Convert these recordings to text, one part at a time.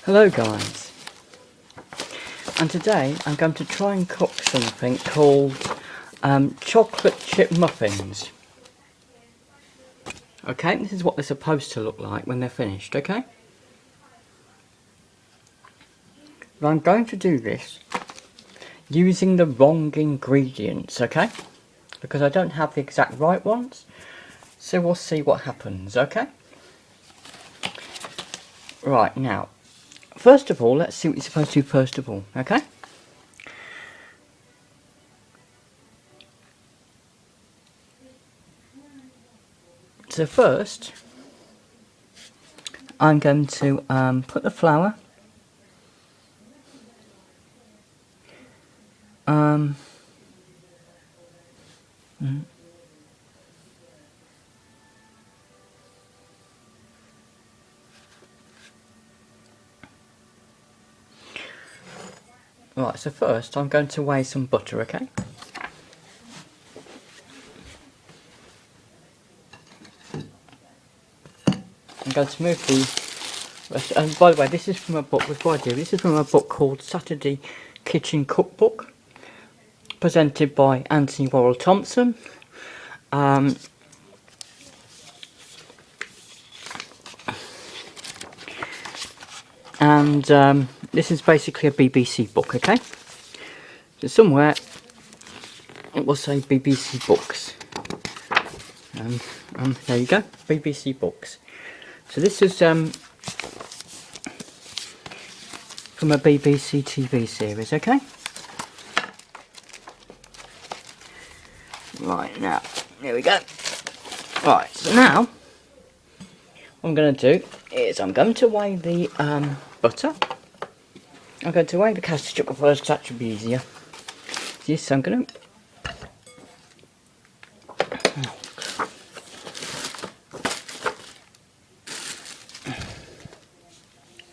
Hello guys, and today I'm going to try and cook something called chocolate chip muffins. Okay, this is what they're supposed to look like when they're finished, okay? But I'm going to do this using the wrong ingredients, okay? Because I don't have the exact right ones, so we'll see what happens, okay? Right, now, first of all, let's see what you're supposed to do first of all, okay? So first, I'm going to put the flour Right, so first I'm going to weigh some butter, okay? I'm going to move the... And by the way, this is from a book, before I do, this is from a book called Saturday Kitchen Cookbook, presented by Anthony Worrell Thompson. This is basically a BBC book, okay? So somewhere it will say BBC Books. There you go, BBC Books. So this is from a BBC TV series, okay? Right, now, here we go. Right, so now, what I'm going to do is I'm going to weigh the butter. I'm going to weigh the castor sugar first because that should be easier. Yes, so I'm going to...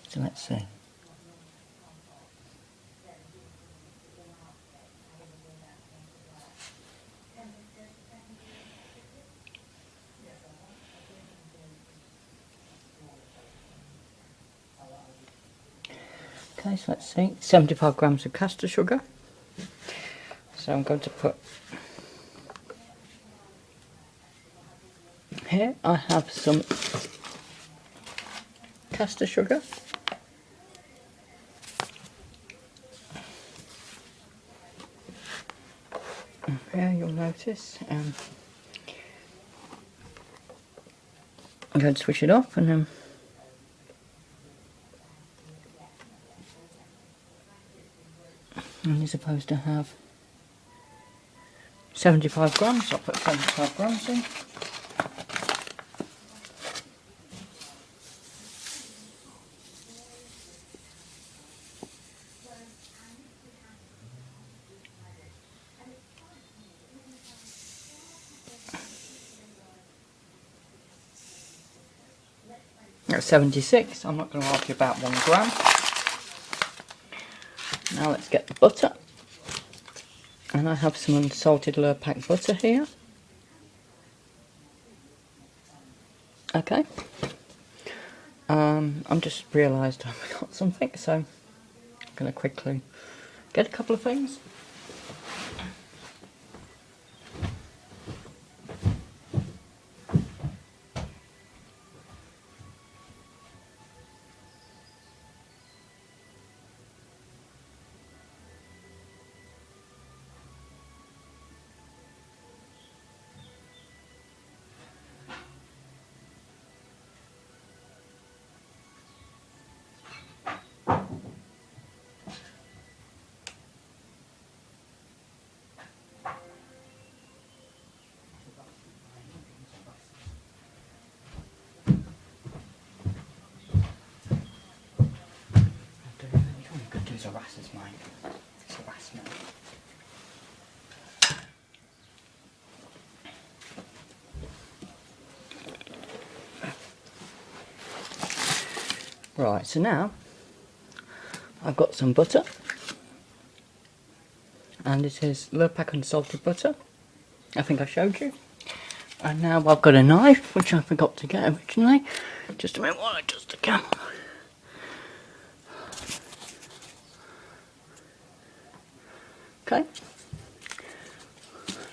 So let's see. Okay, so let's see, 75 grams of castor sugar. So I'm going to put, here I have some castor sugar. Here you'll notice, I'm going to switch it off and then you're supposed to have 75 grams, so I'll put 75 grams in. That's 76, I'm not going to argue about 1 gram. Now let's get the butter. And I have some unsalted Lurpak butter here. Okay. I'm just realised I forgot something, so I'm going to quickly get a couple of things. It's harassers, mate. It's harassment. Right, so now I've got some butter, and it is Lurpak unsalted butter. I think I showed you. And now I've got a knife, which I forgot to get originally. Just a minute while I adjust the camera. Okay.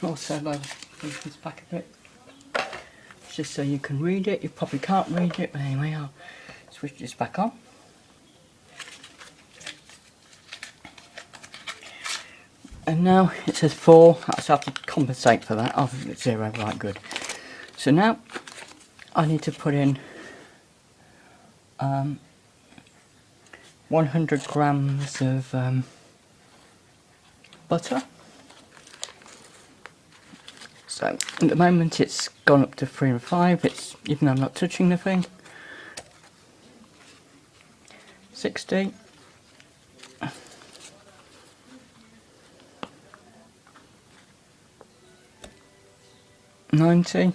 Also, move this back a bit, just so you can read it. You probably can't read it, but anyway, I'll switch this back on. And now it says 4, so I have to compensate for that. Oh, it's 0, right, good. So now I need to put in 100 grams of butter. So at the moment it's gone up to 3 and 5, it's, even though I'm not touching the thing. 60. 90.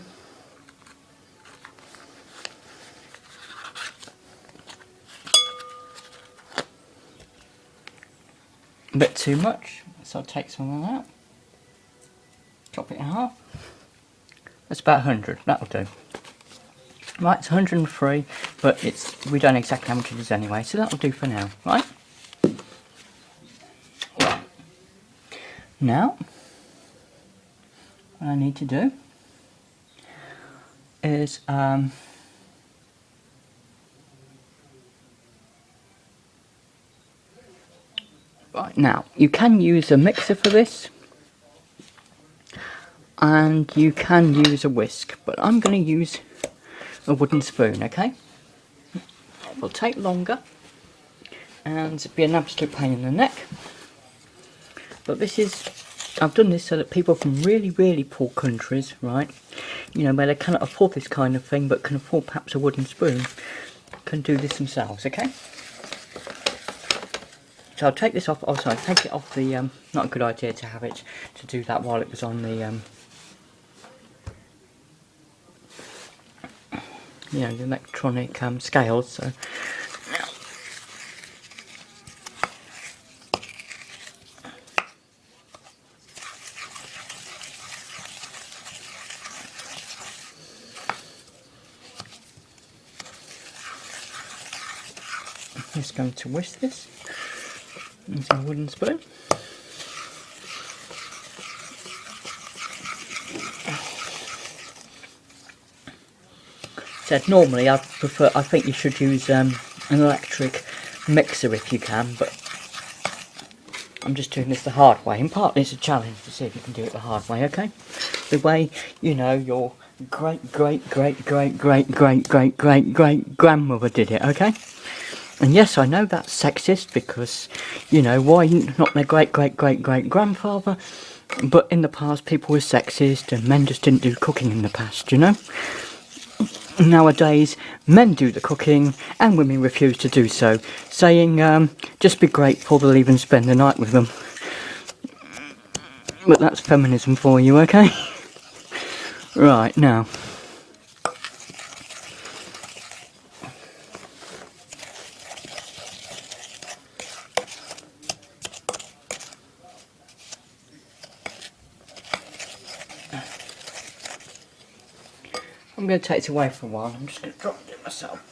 A bit too much, so I'll take some of that. Chop it in half. That's about 100, that'll do. Right, it's 103, but we don't know exactly how much it is anyway, so that'll do for now, right? Right. Now, what I need to do is right, now you can use a mixer for this, and you can use a whisk, but I'm going to use a wooden spoon, okay? It will take longer and be an absolute pain in the neck, but I've done this so that people from really, really poor countries, right, you know, where they cannot afford this kind of thing but can afford perhaps a wooden spoon, can do this themselves, okay? So I'll take this off, oh sorry, take it off the, not a good idea to have it, to do that while it was on the, you know, the electronic scales, so now. I'm just going to whisk this into a wooden spoon. Said normally I think you should use an electric mixer if you can, but I'm just doing this the hard way, and partly it's a challenge to see if you can do it the hard way, okay? The way, you know, your great grandmother did it, okay? And yes, I know that's sexist because, you know, why not their great grandfather? But in the past people were sexist and men just didn't do cooking in the past, you know? Nowadays, men do the cooking and women refuse to do so, saying, just be grateful they'll even spend the night with them. But that's feminism for you, okay? Right, now. I'm going to take it away for a while, I'm just going to drop it myself.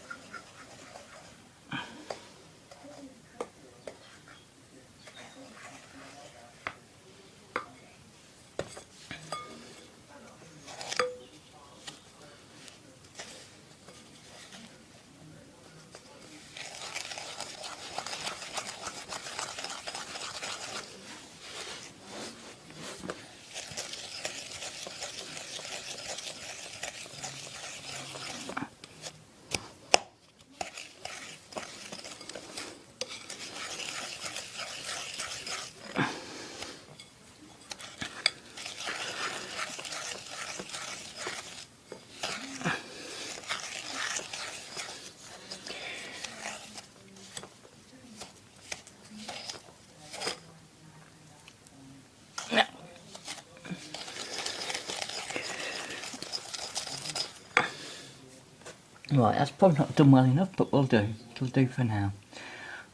Right, that's probably not done well enough, but we'll do. It'll do for now.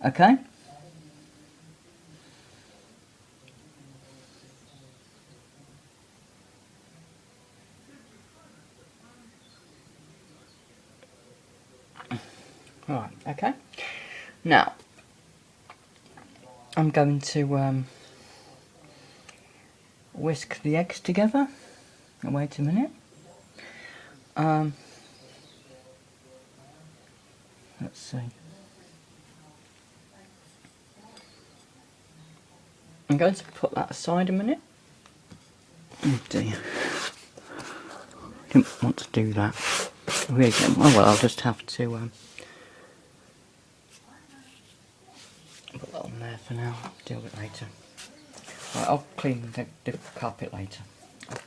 Okay? Right, okay. Now, I'm going to whisk the eggs together. Now wait a minute. Let's see. I'm going to put that aside a minute. Oh dear. Didn't want to do that. Really don't. Oh well, I'll just have to put that on there for now. Deal with it later. Right, I'll clean the carpet later. I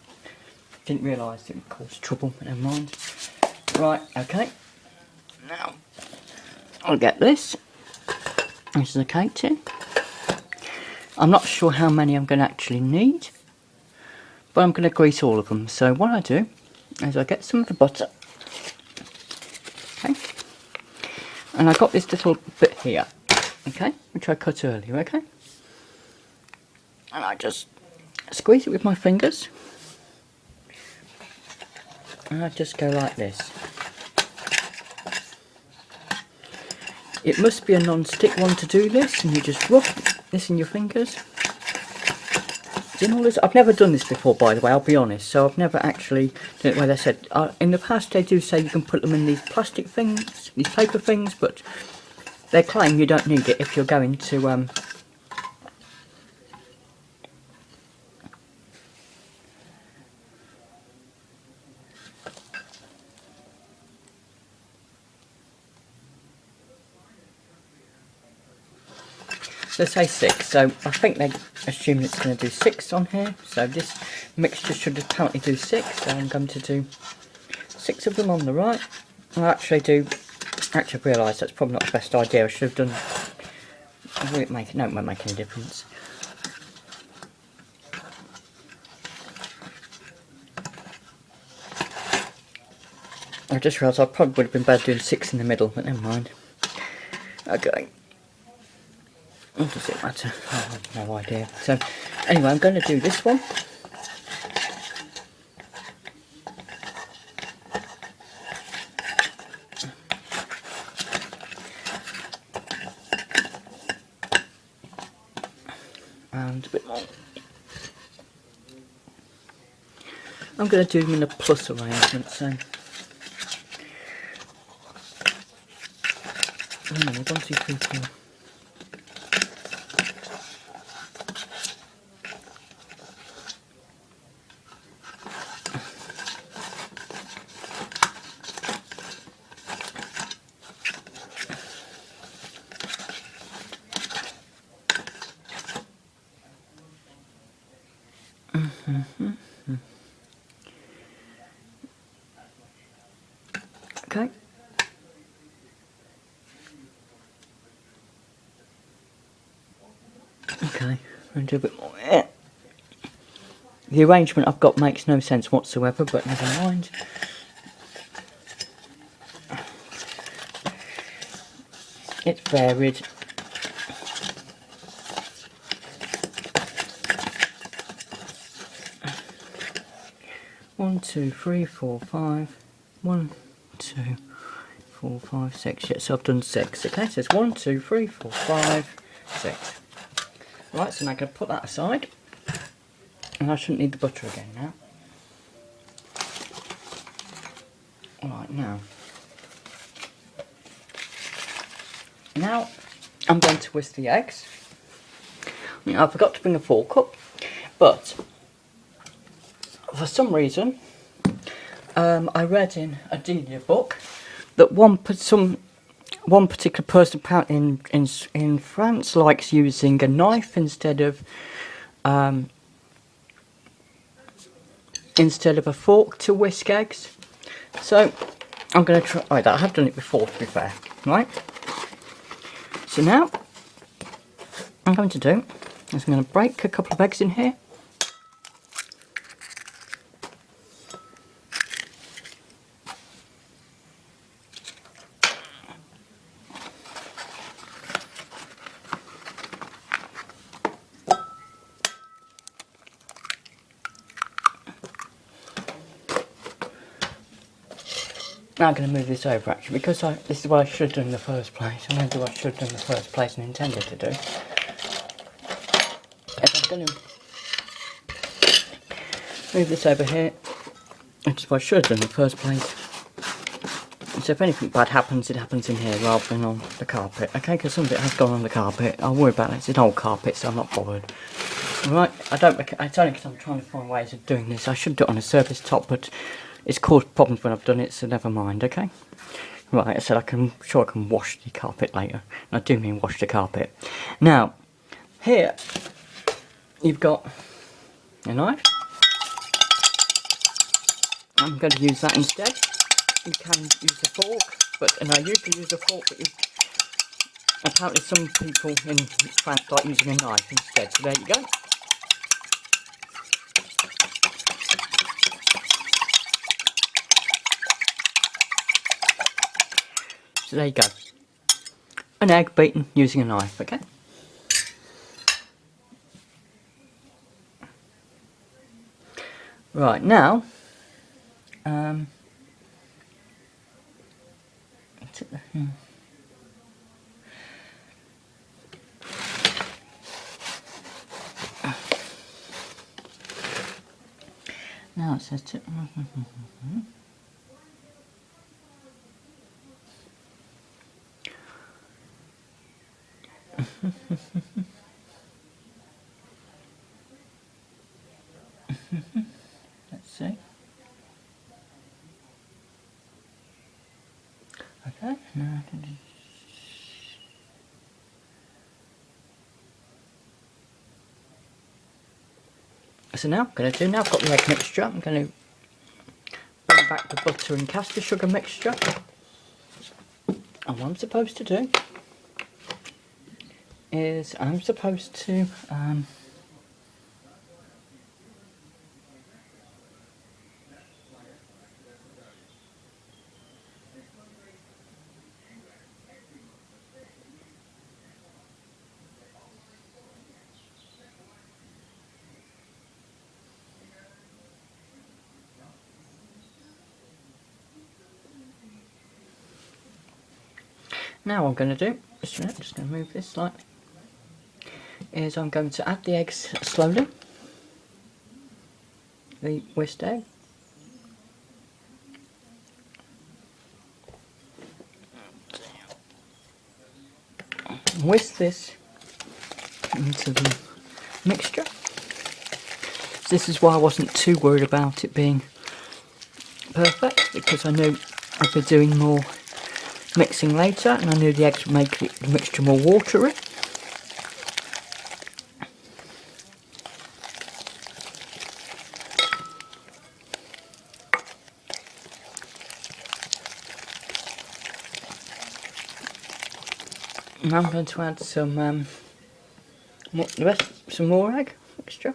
didn't realise it would cause trouble, but never mind. Right, okay. Now, I'll get this. This is a cake tin. I'm not sure how many I'm going to actually need, but I'm going to grease all of them. So what I do is I get some of the butter. Okay. And I got this little bit here, okay, which I cut earlier, okay. And I just squeeze it with my fingers. And I just go like this. It must be a non-stick one to do this, and you just rub this in your fingers. I've never done this before, by the way, I'll be honest, so I've never actually done it where they said, in the past they do say you can put them in these plastic things, these paper things, but they claim you don't need it if you're going to they say 6, so I think they assume it's going to do 6 on here, so this mixture should apparently do 6, so I'm going to do 6 of them on the right. I actually realise that's probably not the best idea. I should have done, no, it won't make any difference. I just realised I probably would have been better doing 6 in the middle, but never mind. Okay. What does it matter? I have no idea. So, anyway, I'm going to do this one. And a bit more. I'm going to do them in a plus arrangement, so. 1, 2, 3, 4. Okay. Okay, and do a bit more. Yeah. The arrangement I've got makes no sense whatsoever, but never mind. It's varied. One, 2, 3, 4, 5. 1, 2, 4, 5, 6. Yeah, so I've done 6. Okay, so it's 1, 2, 3, 4, 5, 6. Right, so now I'm going to put that aside. And I shouldn't need the butter again now. Alright, now. Now, I'm going to whisk the eggs. I forgot to bring a fork up, but for some reason, I read in a Delia book that one particular person apparently in France likes using a knife instead of a fork to whisk eggs. So I'm going to try that. I have done it before, to be fair, right? So now I'm going to do is I'm going to break a couple of eggs in here. Now I'm going to move this over actually, because this is what I should have done in the first place. I'm going to do what I should have done in the first place and intended to do. And I'm going to move this over here, which is what I should have done in the first place. So if anything bad happens, it happens in here rather than on the carpet. Okay, because some of it has gone on the carpet. I'll worry about it. It's an old carpet, so I'm not bothered. Right, it's only because I'm trying to find ways of doing this. I should do it on a surface top, but it's caused problems when I've done it, so never mind, okay? Right, I said I can wash the carpet later. And I do mean wash the carpet. Now, here, you've got a knife. I'm going to use that instead. You can use a fork, and I usually use a fork, but apparently some people in France like using a knife instead, so there you go. So there you go. An egg beaten using a knife, okay? Right, now, now it says to let's see. Okay, now so now I've got the egg mixture. I'm going to bring back the butter and castor sugar mixture. And what I'm supposed to do is now what I'm going to do, just going to move this slightly, is I'm going to add the eggs slowly, the whisked egg. Whisk this into the mixture. This is why I wasn't too worried about it being perfect, because I knew I'd be doing more mixing later, and I knew the eggs would make the mixture more watery. Now I'm going to add some more egg mixture.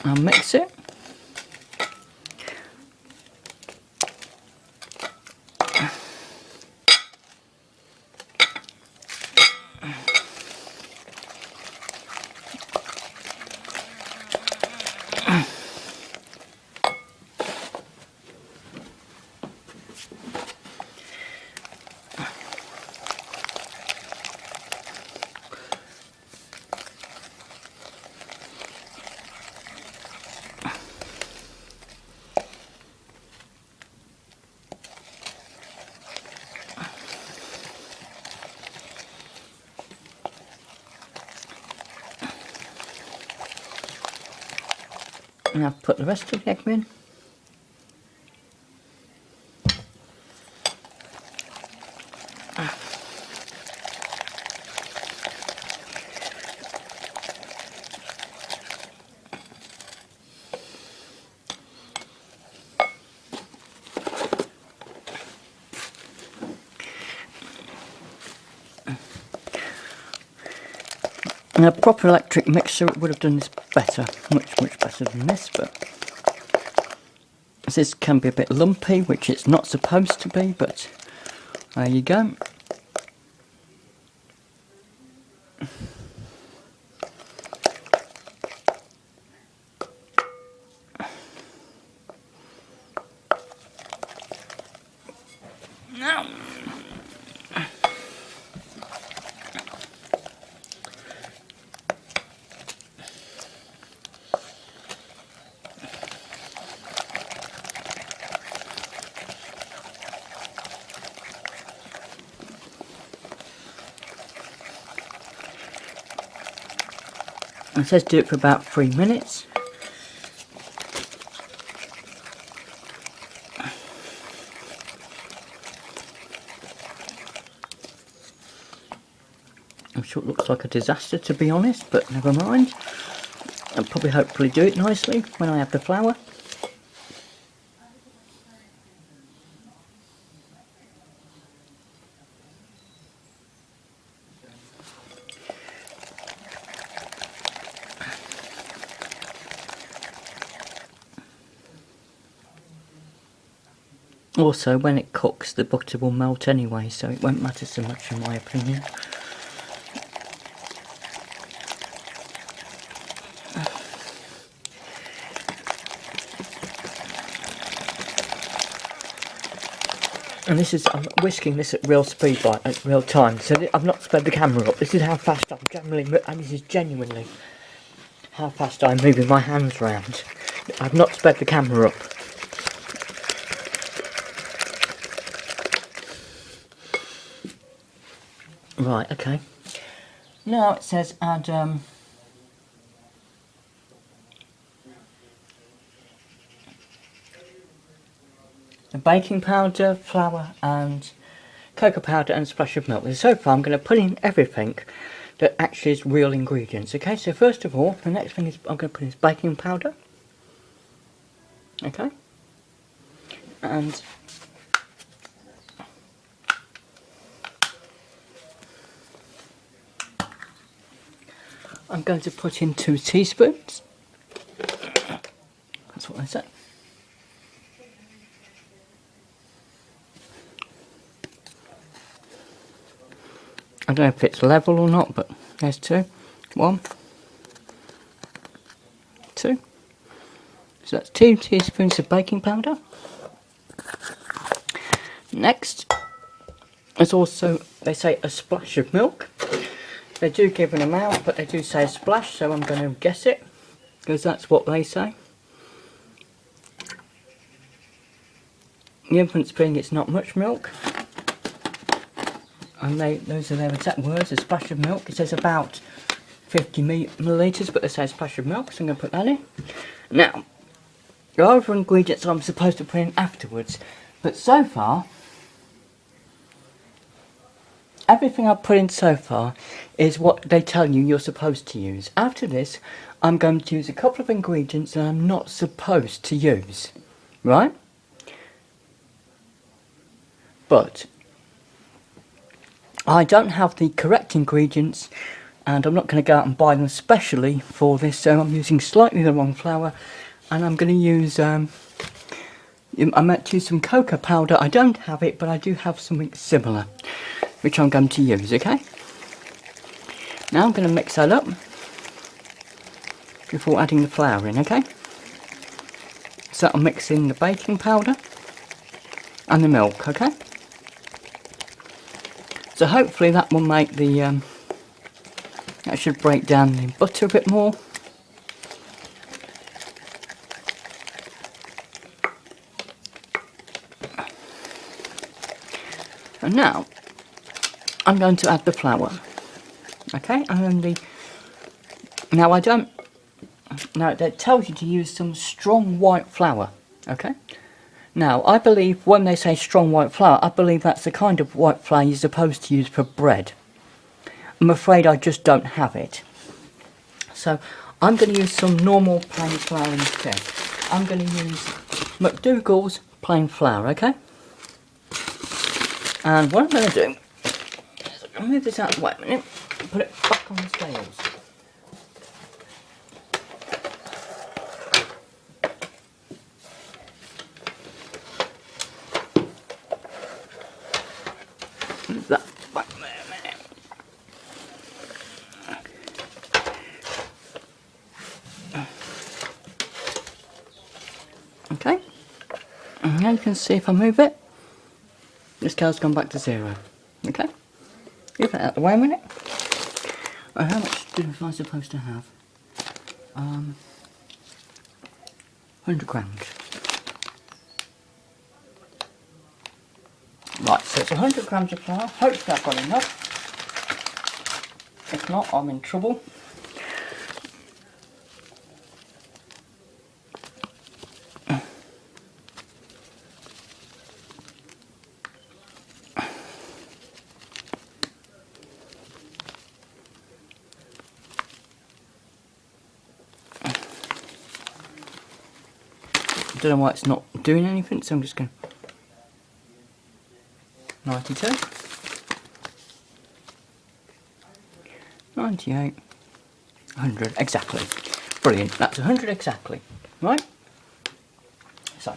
I'll mix it. And I've put the rest of the egg in. And a proper electric mixer would have done this better, much better than this, but This can be a bit lumpy, which it's not supposed to be, but there you go. Now, it says do it for about 3 minutes. I'm sure it looks like a disaster, to be honest, but never mind. I'll probably hopefully do it nicely when I have the flour. Also, when it cooks, the butter will melt anyway, so it won't matter so much in my opinion. And this is, I'm whisking this at real speed, right, at real time, so I've not sped the camera up. This is how fast I'm generally, and this is genuinely how fast I'm moving my hands around. I've not sped the camera up. Right, okay. Now it says add the baking powder, flour and cocoa powder and a splash of milk. So far I'm going to put in everything that actually is real ingredients. Okay, so first of all, the next thing is I'm going to put in is baking powder. Okay. And I'm going to put in 2 teaspoons. That's what I said. I don't know if it's level or not, but there's 2. 1, 2. So that's 2 teaspoons of baking powder. Next, there's also, they say, a splash of milk. They do give an amount, but they do say a splash, so I'm going to guess it, because that's what they say. The infant's being it's not much milk. And those are their exact words, a splash of milk. It says about 50 millilitres, but they say a splash of milk, so I'm going to put that in. Now, there are other ingredients I'm supposed to put in afterwards, but so far, everything I've put in so far is what they tell you you're supposed to use. After this, I'm going to use a couple of ingredients that I'm not supposed to use, right? But I don't have the correct ingredients, and I'm not going to go out and buy them specially for this, so I'm using slightly the wrong flour, and I'm going to use, I meant to use some cocoa powder. I don't have it, but I do have something similar, which I'm going to use, okay? Now I'm going to mix that up before adding the flour in, okay? So I'll mix in the baking powder and the milk, okay? So hopefully that will make the, that should break down the butter a bit more. And now, I'm going to add the flour, okay? And then now it tells you to use some strong white flour, okay? Now, I believe when they say strong white flour, I believe that's the kind of white flour you're supposed to use for bread. I'm afraid I just don't have it. So, I'm going to use some normal plain flour instead. I'm going to use McDougall's plain flour, okay? And what I'm going to do is I'm going to move this out of the way a minute and put it back on the scales. Move that back there a minute. Okay, and now you can see if I move it, the scale's gone back to 0. Okay, get that out of the way a minute. Right, how much am I supposed to have? 100 grams. Right, so it's 100 grams of flour. Hopefully I've got enough. If not, I'm in trouble. I don't know why it's not doing anything, so I'm just going 92, 98, 100 exactly. Brilliant, that's 100 exactly, right? So,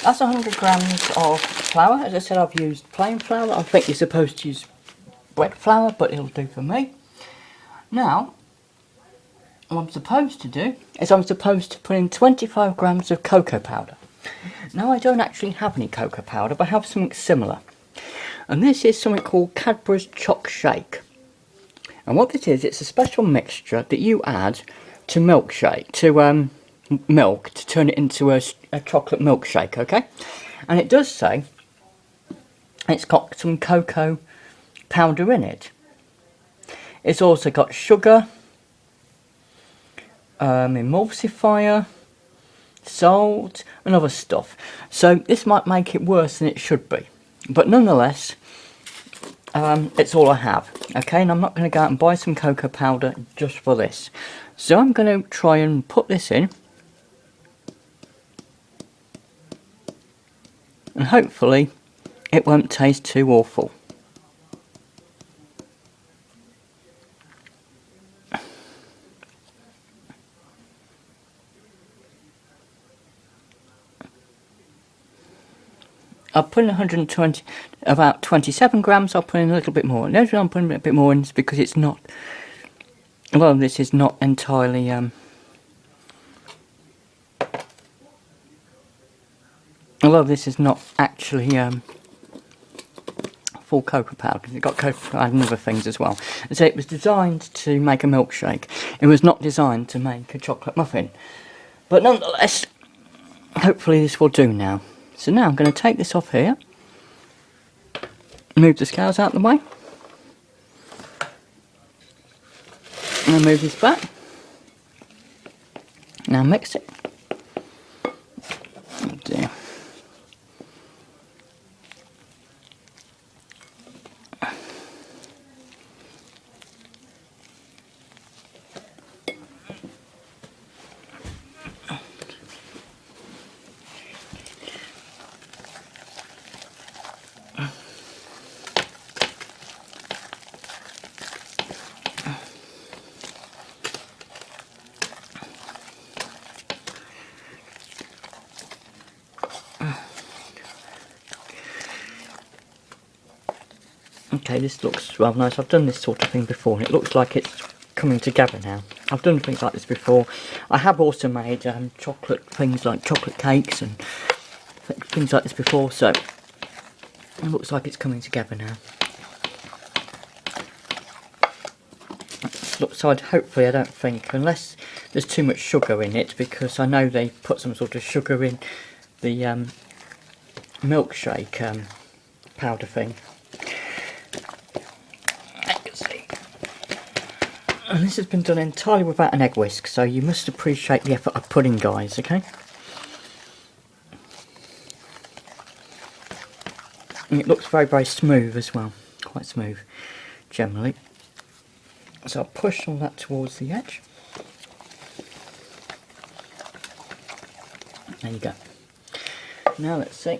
that's 100 grams of flour. As I said, I've used plain flour. I think you're supposed to use bread flour, but it'll do for me. Now, what I'm supposed to do is I'm supposed to put in 25 grams of cocoa powder. Now, I don't actually have any cocoa powder, but I have something similar. And this is something called Cadbury's Choc Shake. And what this is, it's a special mixture that you add to milkshake, to milk, to turn it into a chocolate milkshake, okay? And it does say it's got some cocoa powder in it. It's also got sugar, emulsifier, salt and other stuff. So this might make it worse than it should be. But nonetheless, it's all I have. Okay, and I'm not going to go out and buy some cocoa powder just for this. So I'm going to try and put this in. And hopefully it won't taste too awful. I'll put in 120, about 27 grams, I'll put in a little bit more. And the reason I'm putting a bit more in is because it's not, well, this is not entirely, although this is not actually full cocoa powder. It's got cocoa powder and other things as well. And so it was designed to make a milkshake. It was not designed to make a chocolate muffin. But nonetheless, hopefully this will do now. So now I'm going to take this off here, move the scales out of the way, and I'll move this back. Now mix it. Oh dear. Okay, this looks rather nice. I've done this sort of thing before and it looks like it's coming together now. I've done things like this before. I have also made chocolate things like chocolate cakes and things like this before, so it looks like it's coming together now. So hopefully I don't think, unless there's too much sugar in it, because I know they put some sort of sugar in the milkshake powder thing. And this has been done entirely without an egg whisk, so you must appreciate the effort I put in, guys, okay? And it looks very, very smooth as well. Quite smooth, generally. So I'll push all that towards the edge. There you go. Now let's see.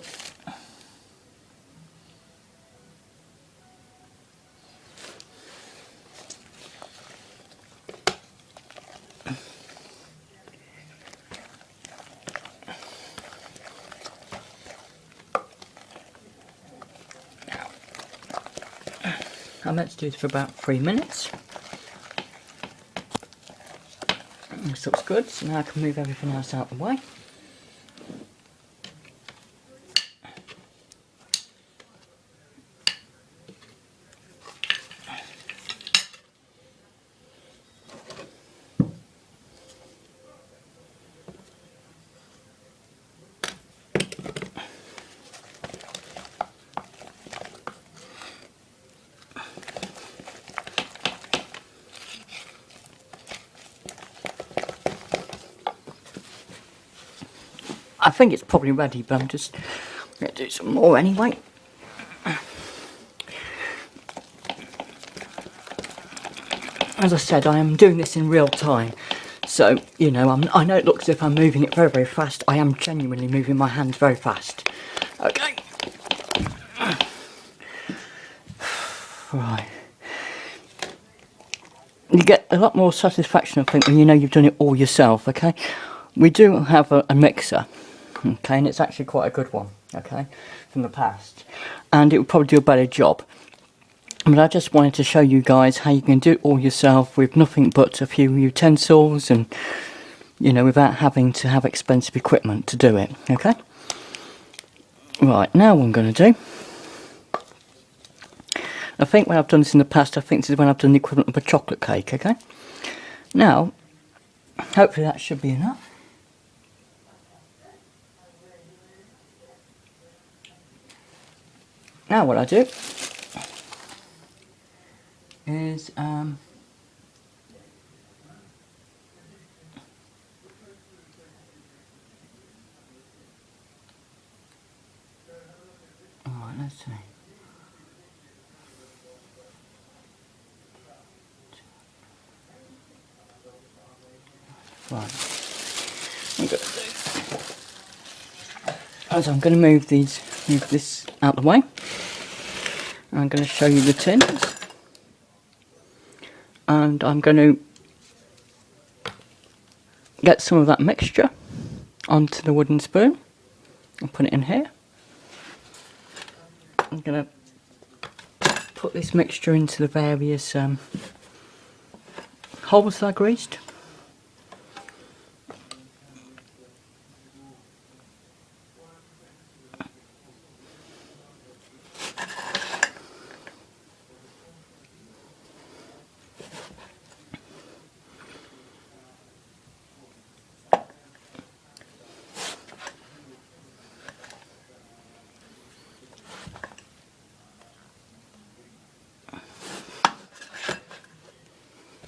I meant to do this for about 3 minutes. This looks good, so now I can move everything else out of the way. I think it's probably ready, but I'm just going to do some more anyway. As I said, I am doing this in real time, so, you know, I know it looks as if I'm moving it very, very fast. I am genuinely moving my hands very fast. Okay. Right. You get a lot more satisfaction, I think, when you know you've done it all yourself, okay? We do have a mixer. Okay, and it's actually quite a good one, okay, from the past, and it would probably do a better job. But I just wanted to show you guys how you can do it all yourself with nothing but a few utensils and, you know, without having to have expensive equipment to do it, okay? Right, now what I'm going to do, I think when I've done this in the past, I think this is when I've done the equivalent of a chocolate cake, okay? Now, hopefully that should be enough. Now what I do is alright, let's see. Right. I'm going to move this out of the way. I'm going to show you the tins, and I'm going to get some of that mixture onto the wooden spoon and put it in here. I'm going to put this mixture into the various holes that I greased.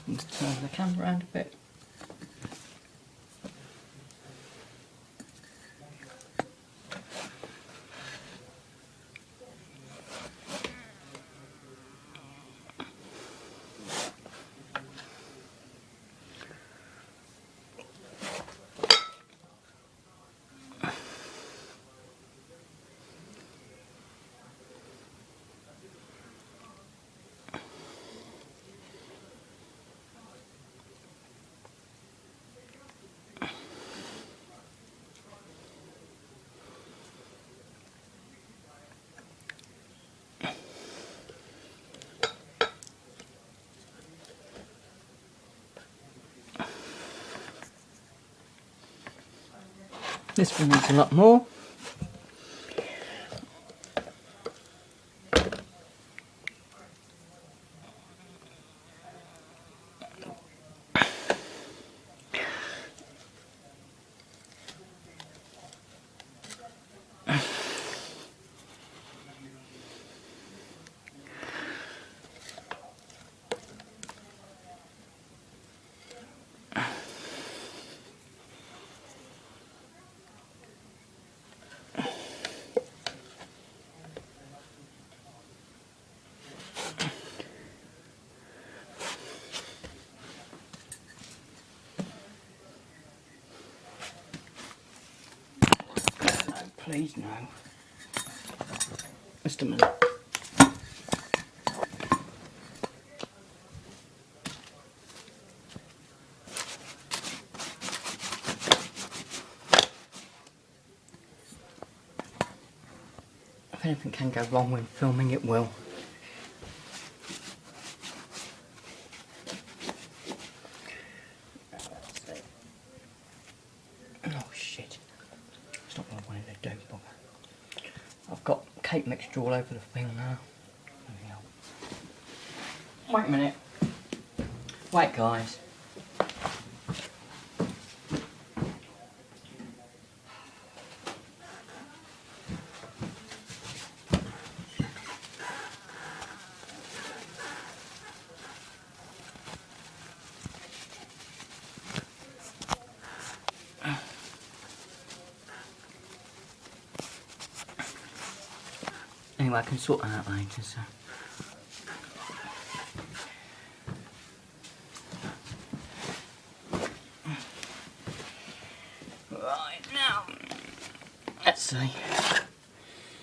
Just turn the camera around a bit. This one needs a lot more. Please no. Just a minute. If anything can go wrong when filming, it will. mixture all over the thing now. Wait a minute. Wait, guys. Anyway, I can sort that out later, so. Right, now, let's see.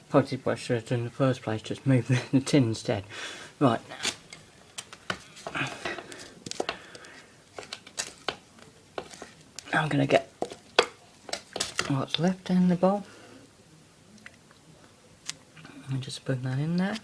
Probably what I should have done in the first place, just move the tin instead. Right, now. I'm going to get what's left in the bowl. And just put that in there.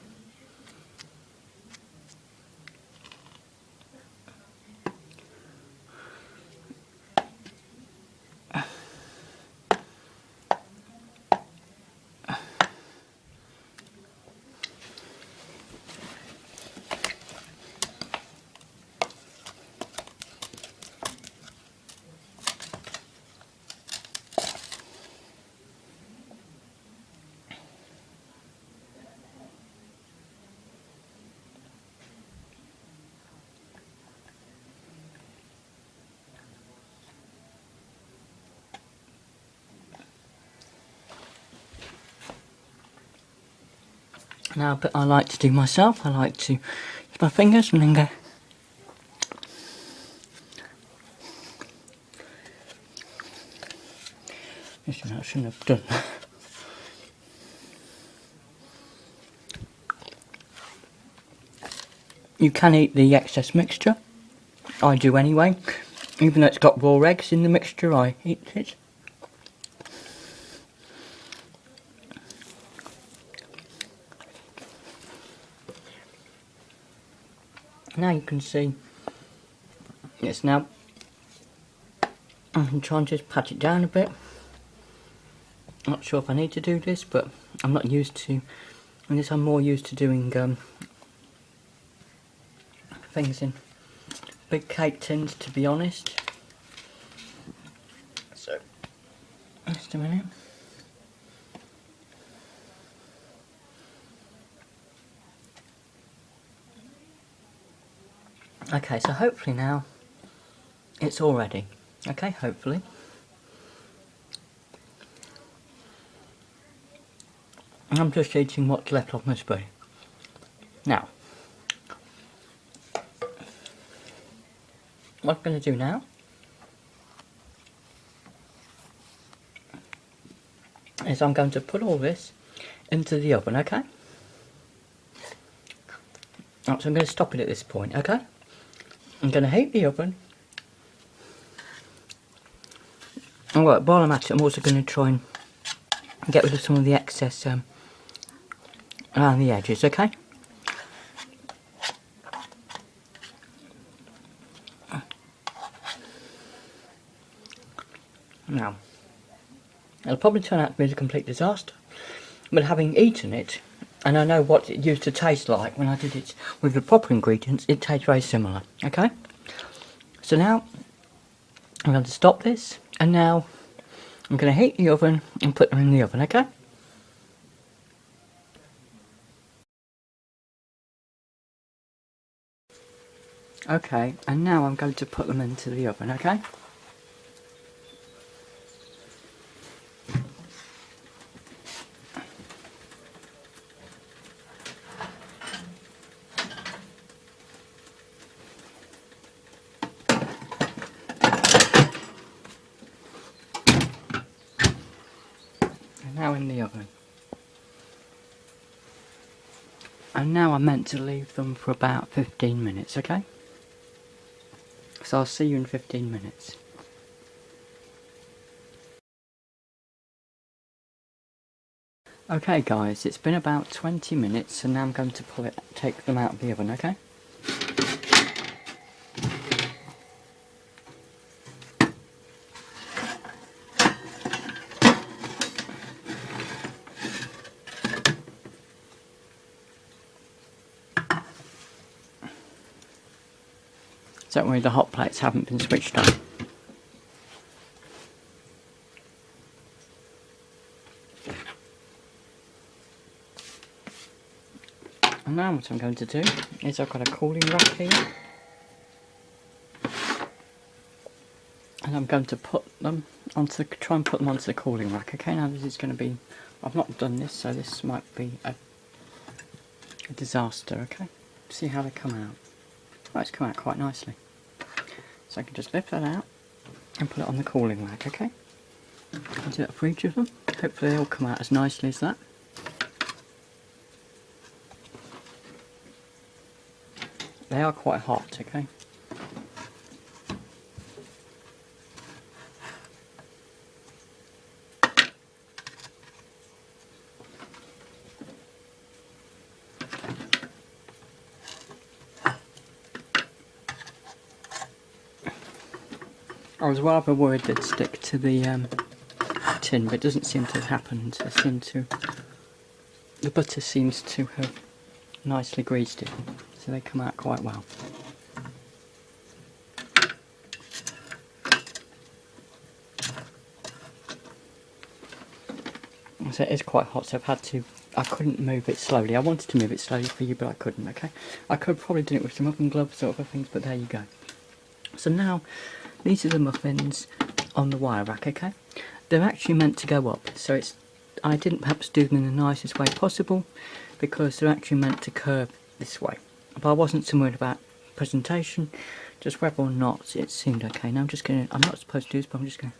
Now, a bit I like to do myself, I like to use my fingers and then go. I shouldn't have done that. You can eat the excess mixture. I do anyway. Even though it's got raw eggs in the mixture, I eat it. Now you can see it's now. I can try and just pat it down a bit. Not sure if I need to do this, but I'm not used to. And this, I'm more used to doing things in big cake tins, to be honest. So, just a minute. Okay, so hopefully now it's all ready. Okay, hopefully. And I'm just eating what's left off my spoon. Now, what I'm going to do now is I'm going to put all this into the oven, okay? Right, so I'm going to stop it at this point, okay? I'm going to heat the oven. Alright, while I'm at it, I'm also going to try and get rid of some of the excess around the edges, okay? Now, it'll probably turn out to be a complete disaster, but having eaten it, and I know what it used to taste like when I did it with the proper ingredients, it tastes very similar, okay? So now, I'm going to stop this, and now I'm going to heat the oven and put them in the oven, okay? Okay, and now I'm going to put them into the oven, okay? Now in the oven. And now I'm meant to leave them for about 15 minutes, okay? So I'll see you in 15 minutes. Okay guys, it's been about 20 minutes and now I'm going to take them out of the oven, okay? Don't worry, the hot plates haven't been switched on. And now what I'm going to do is I've got a cooling rack here. And I'm going to put them try and put them onto the cooling rack. Okay, now this is going to be, I've not done this, so this might be a disaster, okay? See how they come out. Well, it's come out quite nicely. So I can just lift that out and put it on the cooling rack, okay? I'll do that for each of them. Hopefully they all come out as nicely as that. They are quite hot, okay? I was rather worried they'd stick to the tin, but it doesn't seem to have happened. The butter seems to have nicely greased it, so they come out quite well. So it is quite hot, so I couldn't move it slowly. I wanted to move it slowly for you, but I couldn't, okay? I could probably do it with some oven gloves or other things, but there you go. So now, these are the muffins on the wire rack, okay? They're actually meant to go up, so I didn't perhaps do them in the nicest way possible, because they're actually meant to curve this way. But I wasn't so worried about presentation, just whether or not it seemed okay. Now I'm not supposed to do this, but I'm just going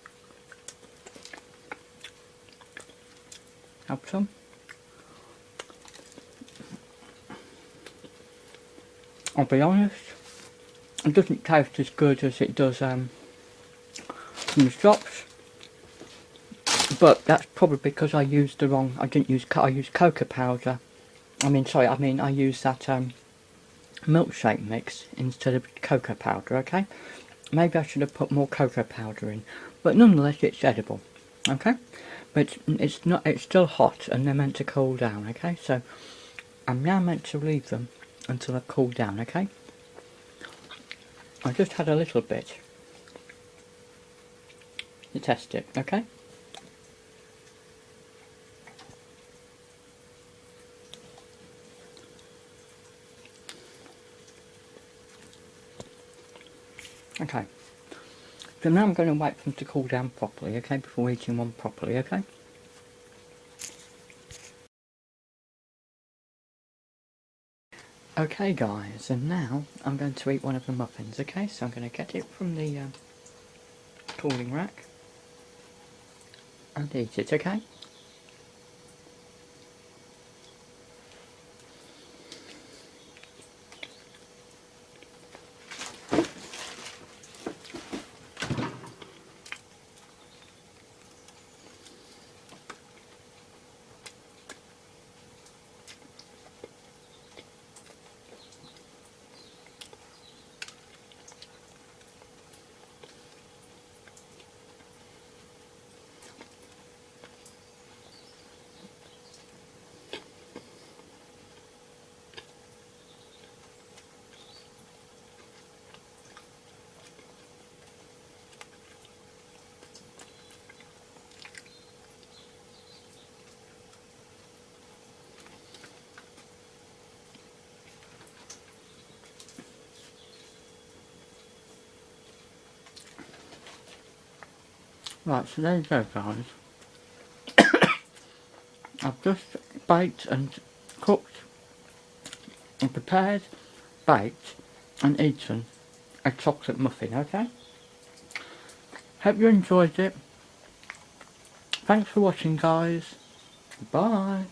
to have some. I'll be honest, it doesn't taste as good as it does from the shops, but that's probably because I used the wrong. I used cocoa powder. I used that milkshake mix instead of cocoa powder. Okay, maybe I should have put more cocoa powder in, but nonetheless, it's edible. Okay, but it's not. It's still hot, and they're meant to cool down. Okay, so I'm now meant to leave them until they've cooled down. Okay. I just had a little bit to test it, okay? Okay, so now I'm going to wait for them to cool down properly, okay, before eating one properly, okay? Okay guys, and now I'm going to eat one of the muffins, okay? So I'm going to get it from the cooling rack and eat it, okay? Right, so there you go guys. I've just baked and cooked and prepared, baked and eaten a chocolate muffin, okay? Hope you enjoyed it. Thanks for watching guys. Bye.